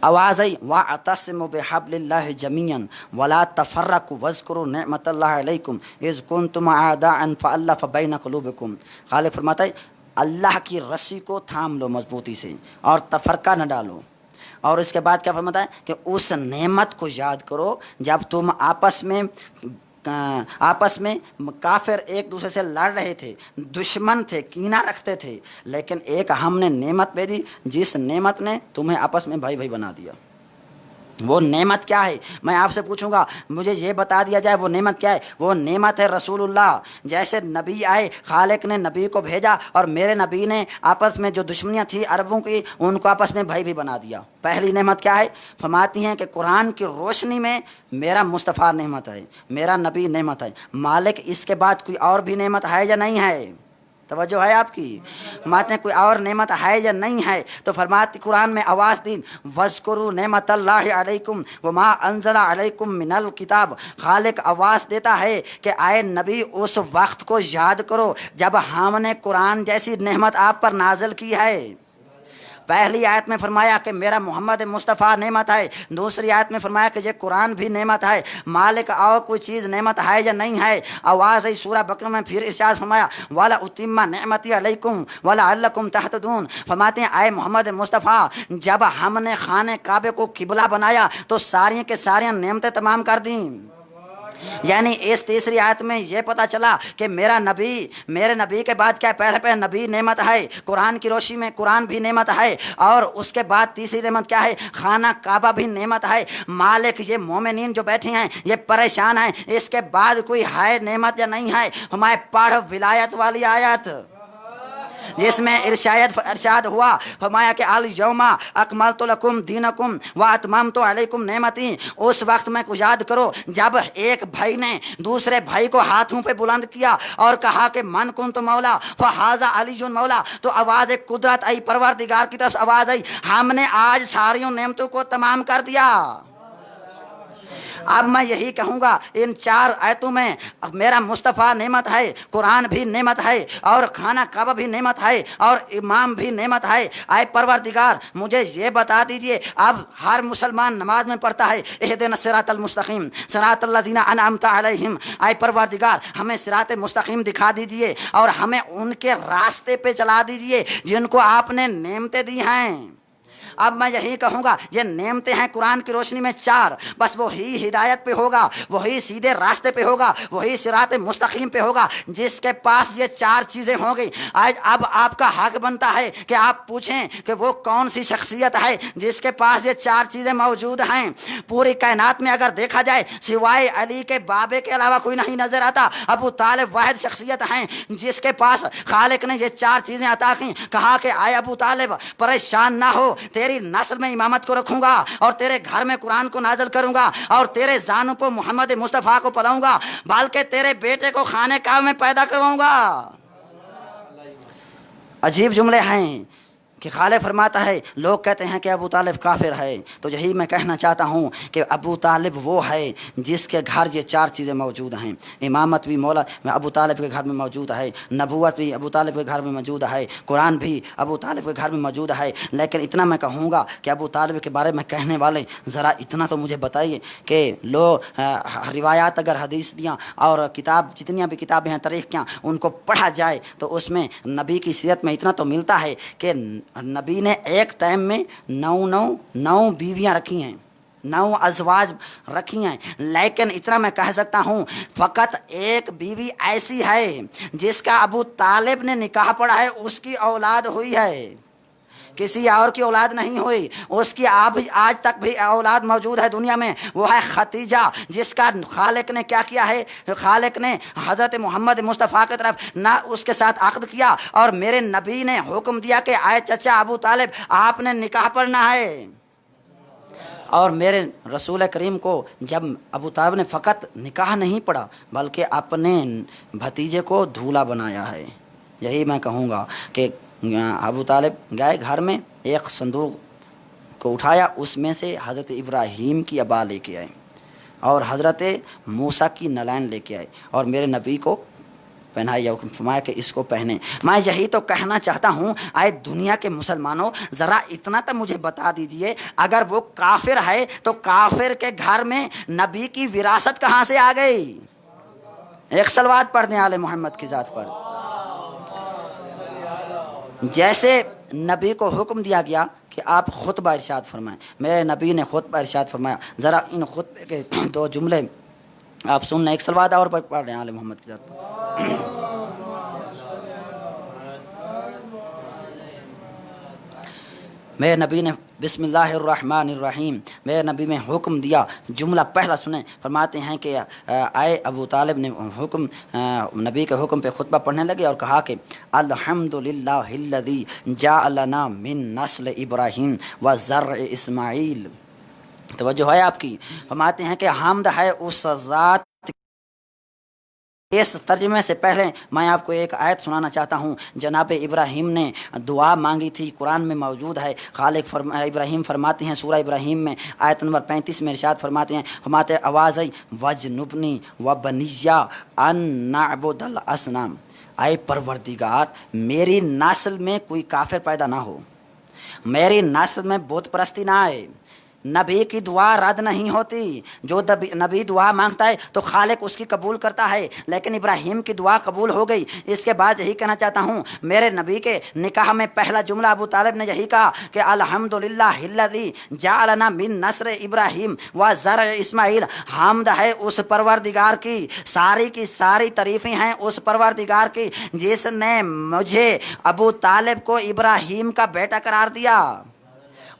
आवाज़ आई, वाअतसिमु बिहब्लिल्लाहि जमीअन वला तफर्रकू वज़कुरू निअमतल्लाहि अलैकुम इज़ कुंतुम अअदाअन फ़अल्लफ़ बैन क़ुलूबिकुम। खालिक फरमाता है, अल्लाह की रस्सी को थाम लो मजबूती से और तफरका न डालो। और इसके बाद क्या फरमाता है कि उस नेमत को याद करो जब तुम आपस में काफिर एक दूसरे से लड़ रहे थे, दुश्मन थे, कीना रखते थे, लेकिन एक हमने नेमत भेजी जिस नेमत ने तुम्हें आपस में भाई भाई बना दिया। वो नेमत क्या है? मैं आपसे पूछूंगा, मुझे ये बता दिया जाए वो नेमत क्या है। वो नेमत है रसूलुल्लाह। जैसे नबी आए, खालिक ने नबी को भेजा और मेरे नबी ने आपस में जो दुश्मनियाँ थी अरबों की, उनको आपस में भाई भी बना दिया। पहली नेमत क्या है? फरमाती हैं कि कुरान की रोशनी में मेरा मुस्तफ़ा नेमत है, मेरा नबी नेमत है। मालिक इसके बाद कोई और भी नेमत है या नहीं है? तवज्जो है आपकी? फरमाते हैं कोई और नेमत है या नहीं है? तो फरमाती कुरान में आवाज़ दी, वज़कुरू नेमतल्लाहि अलैकुम वमा अंज़ला अलैकुम मिनल किताब। खालिक आवाज़ देता है कि आए नबी उस वक्त को याद करो जब हमने कुरान जैसी नेमत आप पर नाज़िल की है। पहली आयत में फरमाया कि मेरा मोहम्मद मुस्तफ़ा नेमत है, दूसरी आयत में फरमाया कि ये कुरान भी नेमत है। मालिक और कोई चीज़ नेमत है या नहीं है? आवाज़ है सूरह बकरा में फिर इरशाद फरमाया, वाला उतिम्मा नेमती अलैकुम वाला अल्लकुम तहतदून। फरमाते हैं आए मोहम्मद मुस्तफ़ा, जब हमने खाने काबे को किबला बनाया तो सारी के सारी नेमतें तमाम कर दी। यानी इस तीसरी आयत में ये पता चला कि मेरे नबी के बाद क्या पहले पहले नबी नेमत है, कुरान की रोशनी में कुरान भी नेमत है, और उसके बाद तीसरी नेमत क्या है, खाना काबा भी नेमत है। मालिक ये मोमिनीन जो बैठे हैं ये परेशान हैं, इसके बाद कोई है नेमत या नहीं है। हमारे पढ़ विलायत वाली आयत जिसमें इरशाद हुआ, फरमाया कि अल यौमा अकमलतु लकुम दीनकुम व अतममतु अलैकुम नेमती। उस वक्त में को याद करो जब एक भाई ने दूसरे भाई को हाथों पे बुलंद किया और कहा कि मन कुंतु मौला फहाजा अलीजुन मौला, तो आवाज़ कुदरत आई, परवरदिगार की तरफ से आवाज़ आई, हमने आज सारी नेमतों को तमाम कर दिया। अब मैं यही कहूँगा इन 4 आयतों में मेरा मुस्तफ़ा नेमत है, कुरान भी नेमत है, और खाना काबा भी नेमत है, और इमाम भी नेमत है। आए परवरदिगार मुझे ये बता दीजिए, अब हर मुसलमान नमाज में पढ़ता है इहदिना सिरातल मुस्तकीम सिरातल लज़ीना अनअमता अलैहिम। आए परवरदिगार हमें सिरात मुस्तकीम दिखा दीजिए और हमें उनके रास्ते पे चला दीजिए जिनको आपने नेमतें दी हैं। अब मैं यही कहूँगा ये नेमतें हैं कुरान की रोशनी में 4, बस वही हिदायत पे होगा, वही सीधे रास्ते पे होगा, वही सिरात मुस्तकीम पे होगा जिसके पास ये 4 चीज़ें होंगी। आज अब आपका हक बनता है कि आप पूछें कि वो कौन सी शख्सियत है जिसके पास ये 4 चीज़ें मौजूद हैं। पूरी कायनात में अगर देखा जाए सिवाय अली के बाबे के अलावा कोई नहीं नजर आता। अबू तालिब वाहिद शख्सियत हैं जिसके पास खालिक ने ये 4 चीज़ें अता की। कहा कि आए अबू तालिब परेशान ना हो, तेरी नस्ल में इमामत को रखूंगा और तेरे घर में कुरान को नाज़िल करूंगा और तेरे जानों पर मोहम्मद मुस्तफ़ा को पलाऊंगा, बल्कि तेरे बेटे को खाने काबा में पैदा करवाऊंगा। अजीब जुमले हैं कि खालिक फरमाता है, लोग कहते हैं कि अबू तालिब काफिर है, तो यही मैं कहना चाहता हूँ कि अबू तालिब वो है जिसके घर ये 4 चीज़ें मौजूद हैं। इमामत भी मौला अबू तालिब के घर में मौजूद है, नबूवत भी अबू तालिब के घर में मौजूद है, कुरान भी अबू तालिब के घर में मौजूद है। लेकिन इतना मैं कहूँगा कि अबू तालिब के बारे में कहने वाले ज़रा इतना तो मुझे बताइए कि लोग रिवायात अगर हदीस दियाँ और किताब जितनी भी किताबें हैं तरीक़ियाँ उनको पढ़ा जाए तो उसमें नबी की सीरत में इतना तो मिलता है कि नबी ने एक टाइम में 9 बीवियां रखी हैं, 9 अज़वाज रखी हैं। लेकिन इतना मैं कह सकता हूँ फ़कत एक बीवी ऐसी है जिसका अबू तालिब ने निकाह पढ़ा है, उसकी औलाद हुई है, किसी और की औलाद नहीं हुई। उसकी आज तक भी औलाद मौजूद है दुनिया में, वो है खतीजा, जिसका खालिक ने क्या किया है, खालिक ने हज़रत मोहम्मद मुस्तफ़ा की तरफ ना उसके साथ अक़द किया और मेरे नबी ने हुक्म दिया कि आए चचा अबू तालिब आपने निकाह पढ़ना है। और मेरे रसूल करीम को जब अबू तालिब ने फ़कत निकाह नहीं पढ़ा बल्कि अपने भतीजे को दूल्हा बनाया है। यही मैं कहूँगा कि अबू तालिब गए घर में, एक संदूक को उठाया, उसमें से हज़रत इब्राहीम की अबा लेके आए और हज़रत मूसा की नलैन लेके आए और मेरे नबी को पहनाई और फरमाया कि इसको पहने। मैं यही तो कहना चाहता हूँ, आए दुनिया के मुसलमानों ज़रा इतना तो मुझे बता दीजिए, अगर वो काफिर है तो काफिर के घर में नबी की विरासत कहाँ से आ गई? एक सलवात पढ़ दें आले मोहम्मद की ज़ात पर। जैसे नबी को हुक्म दिया गया कि आप खुतबा इरशाद फरमाएं, मेरे नबी ने खुतबा इरशाद फरमाया। ज़रा इन खुतबे के 2 जुमले आप सुनना। एक सलवात और पढ़ रहे हैं आले मोहम्मद की ज़ात पर। मेरे नबी ने बिस्मिल्लाहिर्रहमानिर्रहीम, मेरे नबी में हुक्म दिया। जुमला पहला सुने, फरमाते हैं कि आए अबू तालिब ने हुक्म नबी के हुक्म पे खुतबा पढ़ने लगे और कहा कि अल्हम्दुलिल्लाहिल्लज़ी जअलना मिन नस्ल इब्राहीम व ज़र्अ इस्माईल। तवज्जो है आपकी। फरमाते हैं कि हम्द है उस ज़ात। इस तर्जुमे से पहले मैं आपको एक आयत सुनाना चाहता हूँ। जनाब इब्राहीम ने दुआ मांगी थी, कुरान में मौजूद है। खालिक इब्राहीम फरमाते हैं सूरह इब्राहीम में आयत नंबर 35 में इरशाद फरमाते आवाज़ वजनुबनी व बनिया अन नअबुदल असनाम। आए परवरदिगार मेरी नस्ल में कोई काफिर पैदा ना हो, मेरी नस्ल में बुत परस्ती ना आए, नबी की दुआ रद्द नहीं होती। जो नबी दुआ मांगता है तो खालिक उसकी कबूल करता है, लेकिन इब्राहीम की दुआ कबूल हो गई। इसके बाद यही कहना चाहता हूँ, मेरे नबी के निकाह में पहला जुमला अबू तालिब ने यही कहा कि अल्हम्दुलिल्लाहिल्लज़ी जअलना मिन नस्र इब्राहीम व ज़र इस्माइल। हम्द है उस परवरदिगार की, सारी की सारी तारीफ़ें हैं उस परवरदिगार की जिसने मुझे अबू तालिब को इब्राहीम का बेटा करार दिया,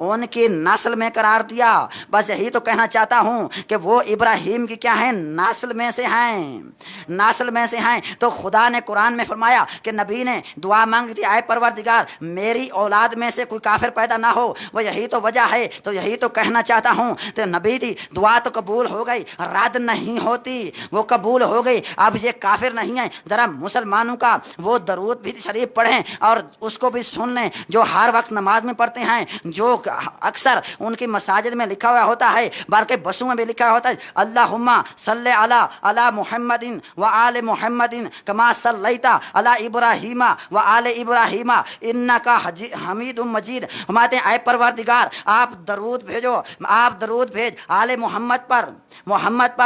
उनकी नस्ल में करार दिया। बस यही तो कहना चाहता हूँ कि वो इब्राहीम की क्या है, नस्ल में से हैं, नस्ल में से हैं। तो खुदा ने कुरान में फरमाया कि नबी ने दुआ मांगी थी, आए परवरदिगार मेरी औलाद में से कोई काफिर पैदा ना हो। वो यही तो वजह है। तो यही तो कहना चाहता हूँ, तो नबी की दुआ तो कबूल हो गई, रद्द नहीं होती, वो कबूल हो गई। अब ये काफिर नहीं है, ज़रा मुसलमानों का वो दरूद भी शरीफ पढ़ें और उसको भी सुन लें, जो हर वक्त नमाज में पढ़ते हैं, जो अक्सर उनकी मसाजिद में लिखा हुआ होता है, बल्कि बसों में भी लिखा हुआ होता है, अल्लाहुम्मा सल्ले अला मुहम्मदिन व आले मुहम्मदिन कमा सल्लैता अला इब्राहीमा व आले इब्राहीमा इन्नका हमीदुम मजीद। हमारे आए परवरदिगार आप दरूद भेजो, आप दरूद भेज आले मोहम्मद पर,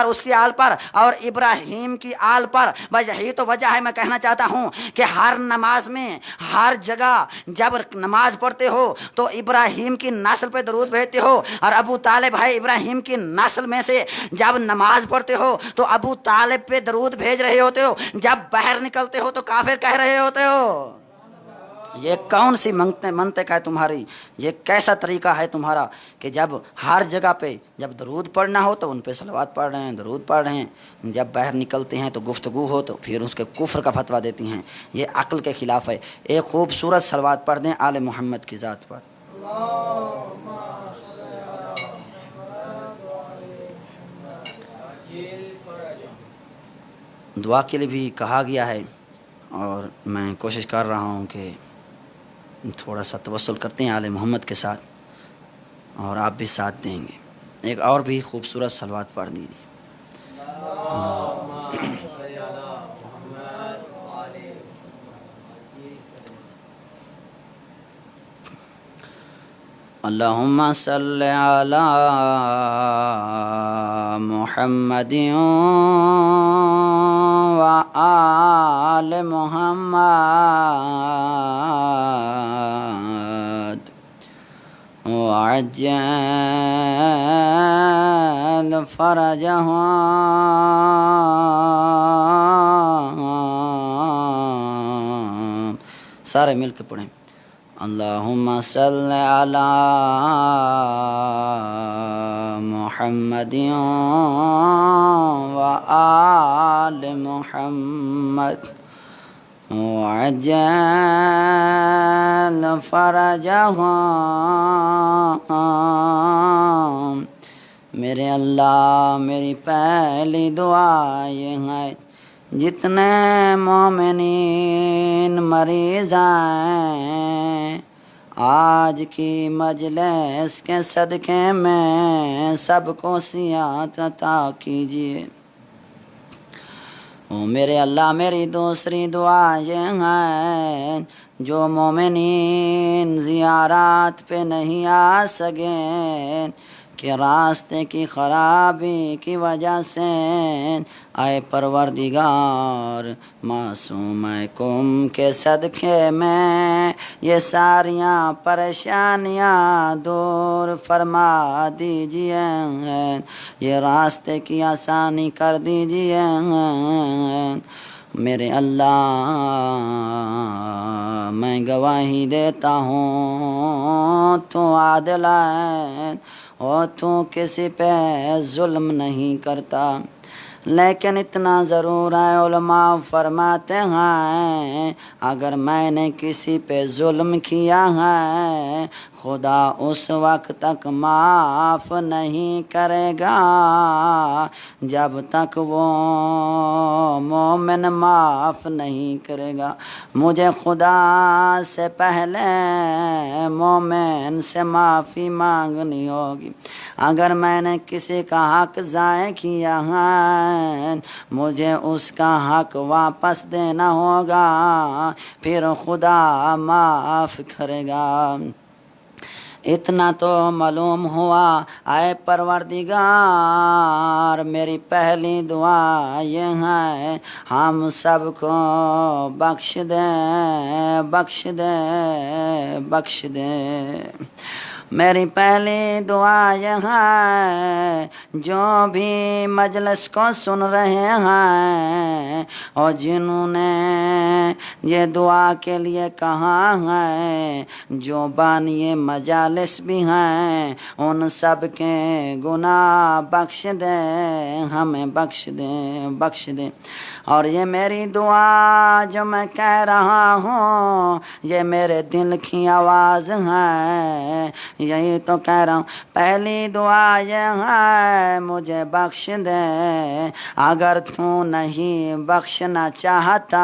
उसकी आल पर और इब्राहीम की आल पर। बस यही तो वजह है। मैं कहना चाहता हूँ कि हर नमाज में, हर जगह जब नमाज पढ़ते हो तो इब्राहीम की नस्ल पे दरूद भेजते हो, और अबू तालिब है इब्राहीम की नस्ल में से। जब नमाज पढ़ते हो तो अबू तालिब पे दरूद भेज रहे होते हो, जब बाहर निकलते हो तो काफिर कह रहे होते हो। ये कौन सी मंतक है तुम्हारी, ये कैसा तरीका है तुम्हारा कि जब हर जगह पे जब दरूद पढ़ना हो तो उन पे सलवात पढ़ रहे हैं, दरूद पढ़ रहे हैं, जब बाहर निकलते हैं तो गुफ्तगू हो तो फिर उसके कुफ्र का फतवा देती हैं। ये अक्ल के ख़िलाफ़ है। एक खूबसूरत सलवात पढ़ दें आले मोहम्मद की ज़ात पर। दुआ के लिए भी कहा गया है और मैं कोशिश कर रहा हूँ कि थोड़ा सा तवस्सुल करते हैं आले मोहम्मद के साथ, और आप भी साथ देंगे। एक और भी खूबसूरत सलवात पढ़ दीजिए। अल्लाहुम्मा सल्ली अला मुहम्मदिन व आले मुहम्मद वअज्जल फरजहुम। सारे मिल के पढ़ें। अल्लाहुम्मा सल्ली अला मुहम्मदिन व आले मुहम्मद वअज्जल फरजहुम। मेरे अल्लाह, मेरी पहली दुआ ये है, जितने मोमिनीन मरीज़ हैं आज की मजलिस के सदक़े में सबको सियात अता कीजिए। ओ मेरे अल्लाह, मेरी दूसरी दुआ ये है, जो मोमिनीन ज़ियारत पे नहीं आ सके कि रास्ते की ख़राबी की वजह से, आए परवरदिगार मासूमकुम के सदक़े में ये सारियाँ परेशानियाँ दूर फरमा दीजिए, ये रास्ते की आसानी कर दीजिए। मेरे अल्लाह, मैं गवाही देता हूँ तू आदिल है और तू किसी पे जुल्म नहीं करता, लेकिन इतना ज़रूर है उलमा फरमाते हैं अगर मैंने किसी पे जुल्म किया है खुदा उस वक्त तक माफ़ नहीं करेगा जब तक वो मोमिन माफ़ नहीं करेगा। मुझे खुदा से पहले मोमिन से माफ़ी मांगनी होगी। अगर मैंने किसी का हक़ ज़ाय किया है मुझे उसका हक़ वापस देना होगा, फिर खुदा माफ़ करेगा। اتنا تو معلوم ہوا اے پروردگار میری پہلی دعا یہ ہے ہم سب کو بخش دے بخش دے بخش دے میری پہلی دعا یہ ہے جو بھی مجلس کو سن رہے ہیں اور جنہوں نے یہ دعا کے لیے کہا ہے جو بانی مجالس بھی ہیں ان سب کے گناہ بخش دے ہمیں بخش دے بخش دے اور یہ میری دعا جو میں کہہ رہا ہوں یہ میرے دل کی آواز ہے یہی تو کہہ رہا ہوں پہلی دعا یہ ہے مجھے بخش دے اگر تو نہیں بخشنا چاہتا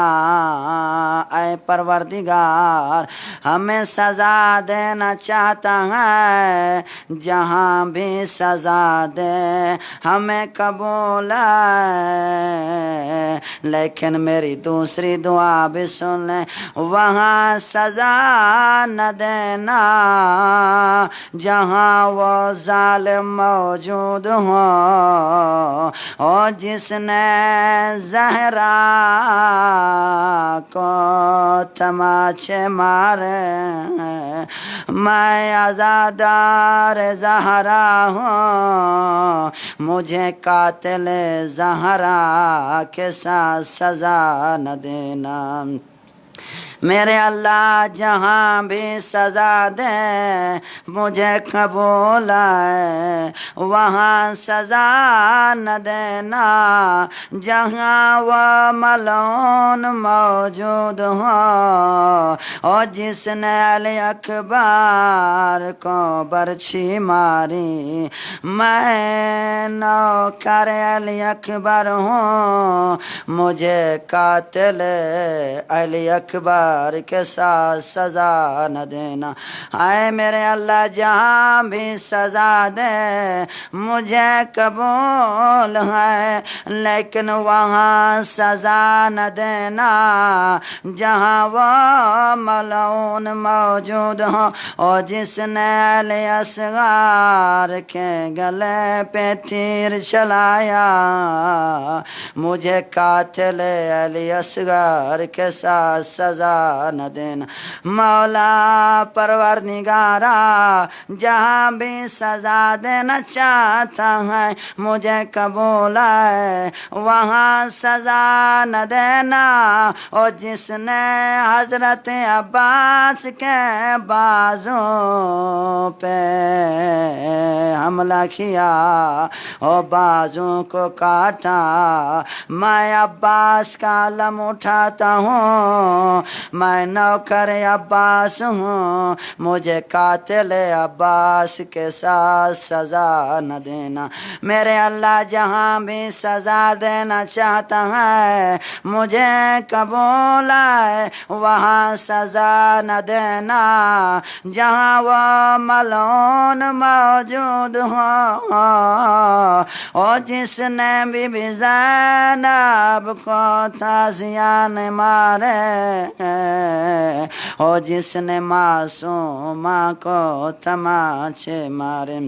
اے پروردگار ہمیں سزا دینا چاہتا ہے جہاں بھی سزا دے ہمیں قبول ہے لیکن میری دوسری دعا بھی سن لیں وہاں سزا نہ دینا جہاں وہ ظالم موجود ہو اور جس نے زہرا کو تماچے مارے میں عزادار زہرا ہوں مجھے قاتل زہرا کے ساتھ سزا نہ دینا میرے اللہ جہاں بھی سزا دے مجھے قبول ہے وہاں سزا نہ دینا جہاں وہ ملعون موجود ہو اور جس نے علی اکبر کو برچھی ماری میں نوکر علی اکبر ہوں مجھے قاتل علی اکبر کے ساتھ سزا نہ دینا اے میرے اللہ جہاں بھی سزا دے مجھے قبول ہے لیکن وہاں سزا نہ دینا جہاں وہ ملعون موجود ہو اور جس نے علی اصغر کے گلے پہ تیر چلایا مجھے قاتل علی اصغر کے ساتھ سزا نہ دینا مولا پروردگارا جہاں بھی سزا دینا چاہتا ہے مجھے قبول ہے وہاں سزا نہ دینا اور جس نے حضرت عباس کے بازوں پہ حملہ کیا اور بازوں کو کاٹا میں عباس کا علم اٹھاتا ہوں میں نوکر عباس ہوں مجھے قاتل عباس کے ساتھ سزا نہ دینا میرے اللہ جہاں بھی سزا دینا چاہتا ہے مجھے قبول ہے وہاں سزا نہ دینا جہاں وہ ملعون موجود ہو اور جس نے بی بی زینب کو تازیان مارے اور جس نے معصومہ کو تماچے مارے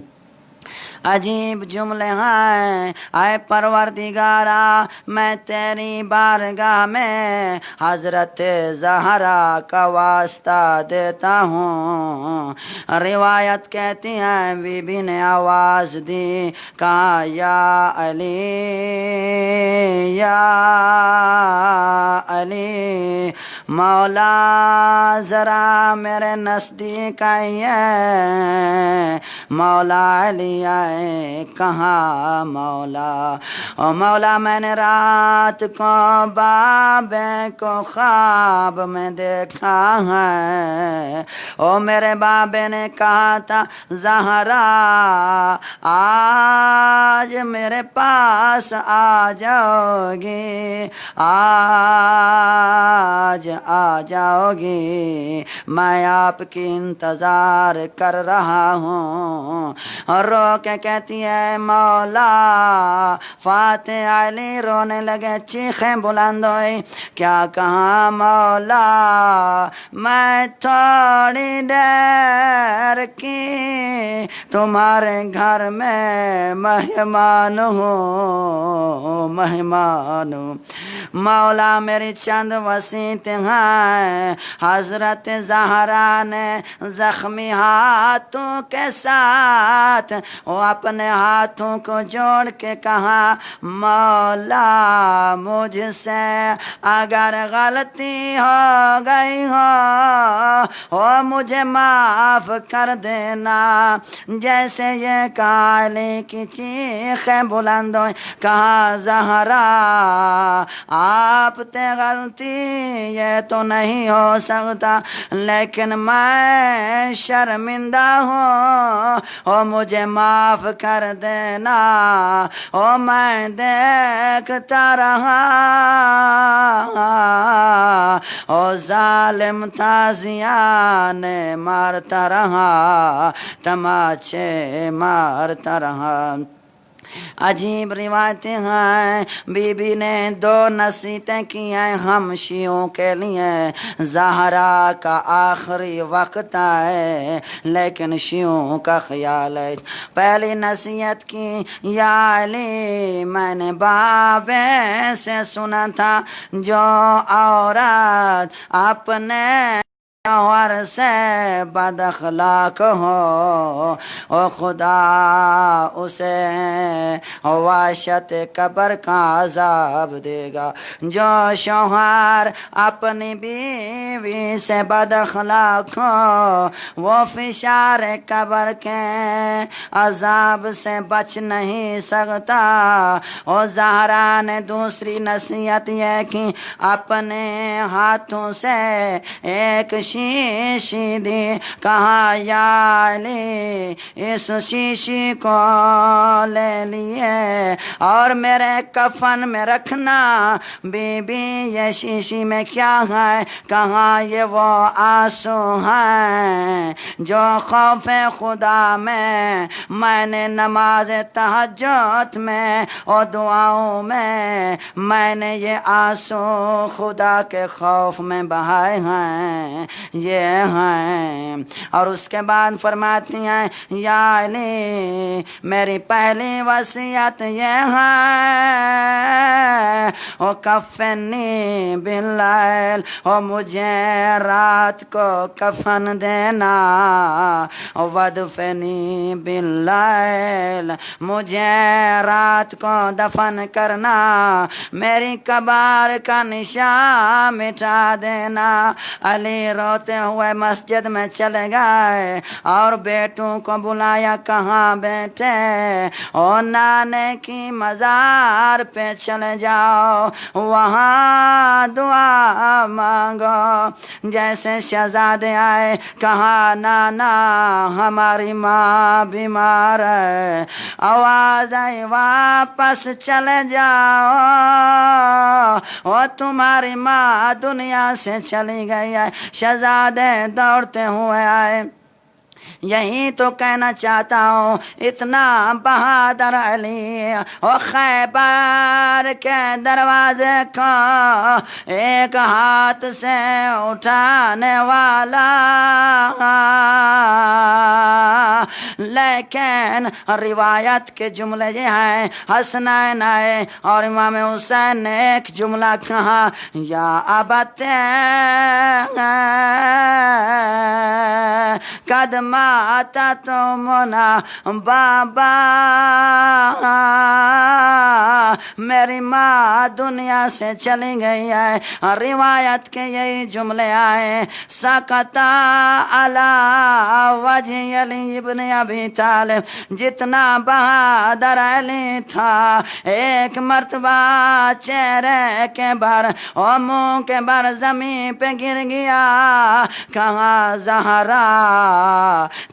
عجیب جملے ہیں اے پروردگارا میں تیری بارگاہ میں حضرت زہرا کا واسطہ دیتا ہوں روایت کہتی ہے بی بی نے آواز دی کہا یا علی مولا ذرا میرے نزدیک آئیے مولا علی آئے کہاں مولا او مولا میں نے رات کو بابے کو خواب میں دیکھا ہے او میرے بابے نے کہا تھا زہرا آج میرے پاس آ جاؤ گی آج آ جاؤ گی میں آپ کی انتظار کر رہا ہوں رو کے کہتی ہے مولا فاتح علی رونے لگے چیخیں بلند ہوئی کیا کہا مولا میں تھوڑی دیر کی تمہارے گھر میں مہمان ہوں مہمان ہوں مولا میری چند وسیعت ہیں حضرت زہرا نے زخمی ہاتھوں کے ساتھ وہ اپنے ہاتھوں کو جوڑ کے کہا مولا مجھ سے اگر غلطی ہو گئی ہو مجھے معاف کر دینا جیسے یہ کالی کی چیخیں بلند ہوئی کہا زہرا آپ تے غلطی یہ تو نہیں ہو سکتا لیکن میں شرمندہ ہوں مجھے معاف کر دینا میں دیکھتا رہا ظالم تازیان مارتا رہا تماچے مارتا رہا عجیب روایتیں ہیں بی بی نے 2 نصیحتیں کی ہیں ہم شیعوں کے لیے زہرا کا آخری وقت ہے لیکن شیعوں کا خیال ہے پہلی نصیحت کی یا علی میں نے بابے سے سنا تھا جو عورت اپنے شوہر سے بد اخلاق ہو خدا اسے وحشت قبر کا عذاب دے گا جو شوہر اپنی بیوی سے بد اخلاق ہو وہ فشار قبر کے عذاب سے بچ نہیں سکتا اور زہرا نے دوسری نصیحت یہ کی اپنے ہاتھوں سے ایک شیشی دی کہا یا علی اس شیشی کو لے لیے اور میرے کفن میں رکھنا بی بی یہ شیشی میں کیا ہے کہا یہ وہ آنسو ہیں جو خوف خدا میں نے نماز تہجد میں اور دعاؤں میں نے یہ آنسو خدا کے خوف میں بہائے ہیں یہ ہیں اور اس کے بعد فرماتی ہیں یا علی میری پہلی وصیت یہ ہے او کفنی باللیل او مجھے رات کو کفن دینا او ودفنی باللیل مجھے رات کو دفن کرنا میری قبر کا نشان مٹا دینا علی روتے ہوئے مسجد میں چلے گئے اور بیٹوں کو بلایا کہاں بیٹے او نانے کی مزار پہ چلے جاؤ وہاں دعا مانگو جیسے شہزادے آئے کہا نانا ہماری ماں بیمار ہے آواز آئی واپس چلے جاؤ اور تمہاری ماں دنیا سے چلی گئی ہے شہزادے دوڑتے ہوئے آئے یہی تو کہنا چاہتا ہوں اتنا بہادر علی اور خیبر کے دروازے کو ایک ہاتھ سے اٹھانے والا لیکن روایت کے جملے یہ ہیں حسنین آئے اور امام حسین نے ایک جملہ کہا یا ابت قدماتا تمنا بابا میری ماں دنیا سے چلی گئی ہے روایت کے یہی جملے آئے سکتا علی وجہ علی ابن ابی طالب جتنا بہادر علی تھا ایک مرتبہ چہرے کے بر اور منہ کے بر زمین پہ گر گیا کہاں زہرا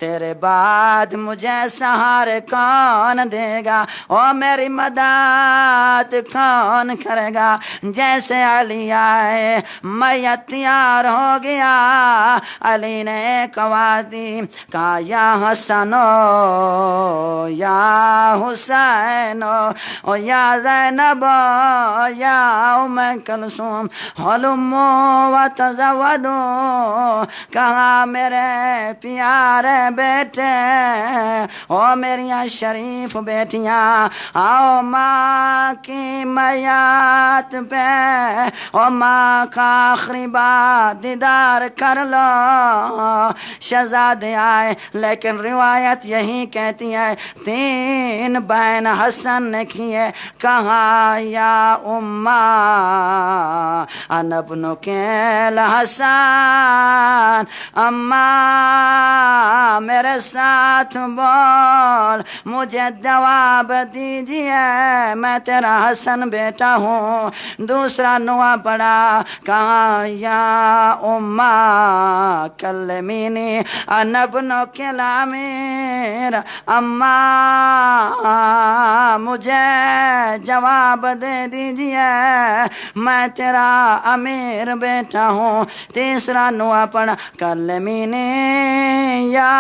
تیرے بعد مجھے سہارے کون دے گا، او میری مدد کون کرے گا؟ جیسے علی آئے میں تیار ہو گیا، علی نے ایک آواز دی، کہا یا حسنو یا حسینو او یا زینبو یا ام کلثوم حلمو و تزودو، کہا میرے پیارے بیٹے او میریاں شریف بیٹیاں، آؤ ماں کی میات پہ او ماں کا آخری بار دیدار کر لو۔ شہزادے آئے، لیکن روایت یہی کہتی ہے 3 بین حسن نے کیے، کہا یا اماں انا ابنک الحسن، اماں میرے ساتھ بول، مجھے جواب دیجئے میں تیرا حسن بیٹا ہوں۔ دوسرا نوحہ پڑا، کہا یا اماں کلمینی انا ابنک الامیر، اماں مجھے جواب دے دیجئے میں تیرا امیر بیٹا ہوں۔ تیسرا نوحہ پڑا، کلمینی یا